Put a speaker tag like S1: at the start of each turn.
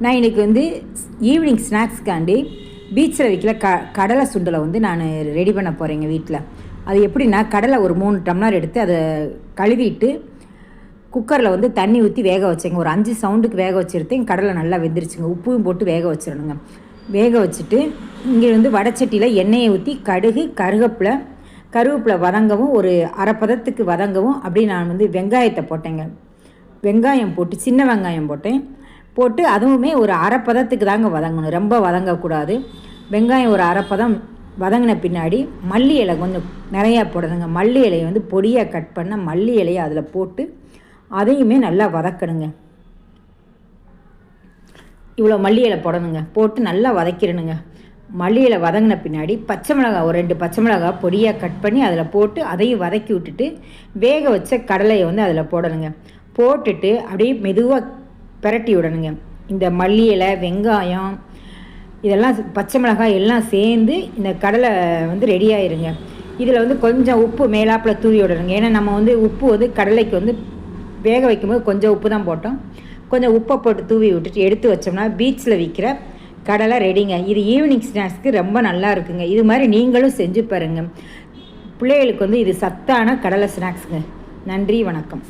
S1: நான் இன்றைக்கி வந்து ஈவினிங் ஸ்நாக்ஸ்க்காண்டி பீச்சில் விற்கிற கடலை சுண்டலை வந்து நான் ரெடி பண்ண போகிறேங்க வீட்டில். அது எப்படின்னா, கடலை ஒரு 3 டம்ளர் எடுத்து அதை கழுவிட்டு குக்கரில் வந்து தண்ணி ஊற்றி வேக வச்சேங்க. ஒரு 5 சவுண்டுக்கு வேக வச்சுருத்தேன். கடலை நல்லா வெந்துருச்சுங்க. உப்பும் போட்டு வேக வச்சிடணுங்க. வேக வச்சுட்டு இங்கே வந்து வடச்சட்டியில் எண்ணெயை ஊற்றி கடுகு கருவேப்பிலை வதங்கவும், ஒரு அரை பதத்துக்கு வதங்கவும் அப்படி நான் வந்து வெங்காயத்தை போட்டேங்க. வெங்காயம் போட்டு சின்ன வெங்காயம் போட்டு அதுவுமே ஒரு அரை பதத்துக்கு தாங்க வதங்கணும், ரொம்ப வதங்கக்கூடாது. வெங்காயம் ஒரு அரை பதம் வதங்கின பின்னாடி மல்லி இலை கொஞ்சம் நிறையா போடணுங்க. மல்லி இலையை வந்து பொடியாக கட் பண்ண மல்லி இலையை அதில் போட்டு அதையுமே நல்லா வதக்கணுங்க. இவ்வளோ மல்லி இலை போடணுங்க. போட்டு நல்லா வதக்கிடணுங்க. மல்லி இலை வதங்கின பின்னாடி பச்சை மிளகாய் ஒரு 2 பச்சை மிளகாய் பொடியாக கட் பண்ணி அதில் போட்டு அதையும் வதக்கி விட்டுட்டு வேக வச்ச கடலையை வந்து அதில் போடணுங்க. போட்டுட்டு அப்படியே மெதுவாக பிரட்டி விடணுங்க. இந்த மல்லி இலை, வெங்காயம், இதெல்லாம் பச்சை மிளகாய் எல்லாம் சேர்ந்து இந்த கடலை வந்து ரெடி ஆயிருங்க. இதில் வந்து கொஞ்சம் உப்பு மேலாப்பில் தூவி விடணுங்க. ஏன்னா நம்ம வந்து உப்பு வந்து கடலைக்கு வந்து வேக வைக்கும்போது கொஞ்சம் உப்பு தான் போட்டோம். கொஞ்சம் உப்பை போட்டு தூவி விட்டுட்டு எடுத்து வச்சோம்னா பீச்சில் விற்கிற கடலை ரெடிங்க. இது ஈவினிங் ஸ்நாக்ஸ்க்கு ரொம்ப நல்லா இருக்குங்க. இது மாதிரி நீங்களும் செஞ்சு பாருங்க. பிள்ளைகளுக்கு வந்து இது சத்தான கடலை ஸ்நாக்ஸுங்க. நன்றி, வணக்கம்.